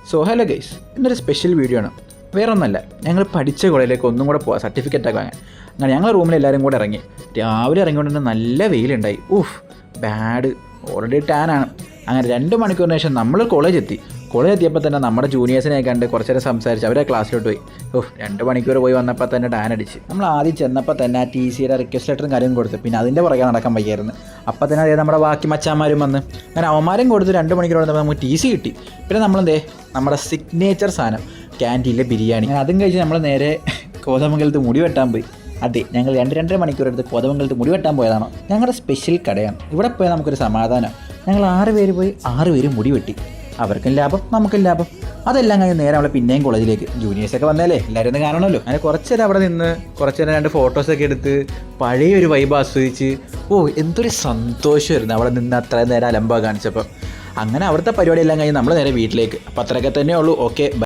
So hello guys, ഇന്നൊരു special video ആണ്. വേറെ ഒന്നല്ല, ഞങ്ങൾ പഠിച്ച കോളേജിലേക്ക് ഒന്നും കൂടെ പോകാം സർട്ടിഫിക്കറ്റൊക്കെ വാങ്ങാൻ. അങ്ങനെ ഞങ്ങൾ റൂമിൽ എല്ലാവരും കൂടെ ഇറങ്ങി. രാവിലെ ഇറങ്ങിക്കൊണ്ട് തന്നെ നല്ല വെയിലുണ്ടായി. Bad, already ടാനാണ്. അങ്ങനെ 2 മണിക്കൂറിന് ശേഷം നമ്മൾ കോളേജ് എത്തിയപ്പോൾ തന്നെ നമ്മുടെ ജൂനിയേഴ്സിനെ കണ്ട് കുറച്ച് നേരം സംസാരിച്ച് അവരെ ക്ലാസ്സിലോട്ട് പോയി. 2 മണിക്കൂർ പോയി വന്നപ്പോൾ തന്നെ ടാൻ അടിച്ച്. നമ്മൾ ആദ്യം ചെന്നപ്പോൾ തന്നെ ആ TCയുടെ റിക്വസ്റ്റ് ലെറ്ററും കാര്യവും കൊടുത്തു. പിന്നെ അതിൻ്റെ പുറകെ നടക്കാൻ വയ്യായിരുന്നു. അപ്പോൾ തന്നെ അതേ നമ്മുടെ ബാക്കി മച്ചാന്മാരും വന്ന് അങ്ങനെ അവന്മാരും കൊടുത്ത് 2 മണിക്കൂർ വന്നപ്പോൾ നമുക്ക് TC കിട്ടി. പിന്നെ നമ്മളെന്തേ നമ്മുടെ സിഗ്നേച്ചർ സാധനം ക്യാൻറ്റീനിലെ ബിരിയാണി, അതും കഴിച്ച് നമ്മൾ നേരെ കോതമംഗലത്ത് മുടി വെട്ടാൻ പോയി. അതെ, ഞങ്ങൾ 2-2.5 മണിക്കൂർ എടുത്ത് കോതമംഗലത്ത് മുടി വെട്ടാൻ പോയതാണോ. ഞങ്ങളുടെ സ്പെഷ്യൽ കടയാണ്. ഇവിടെ പോയാൽ നമുക്കൊരു സമാധാനം. ഞങ്ങൾ 6 പേര് പോയി 6 പേര് മുടി വെട്ടി. അവർക്കും ലാഭം, നമുക്കും ലാഭം. അതെല്ലാം കഴിഞ്ഞ് നേരെ നമ്മളെ പിന്നെയും കോളേജിലേക്ക്. ജൂനിയേഴ്സൊക്കെ വന്നാലേ എല്ലാവരും ഒന്ന് കാണണമല്ലോ. അങ്ങനെ കുറച്ച് നേരം അവിടെ നിന്ന് കുറച്ച് നേരം 2 ഫോട്ടോസൊക്കെ എടുത്ത് പഴയൊരു വൈബ് ആസ്വദിച്ച് എന്തൊരു സന്തോഷമായിരുന്നു അവിടെ നിന്ന് അത്രയും നേരം അലമ്പാ കാണിച്ചപ്പോൾ. അങ്ങനെ അവിടുത്തെ പരിപാടിയെല്ലാം കഴിഞ്ഞ് നമ്മൾ നേരെ വീട്ടിലേക്ക്. അപ്പോൾ അത്രയൊക്കെ തന്നെ ഉള്ളൂ. ഓക്കെ.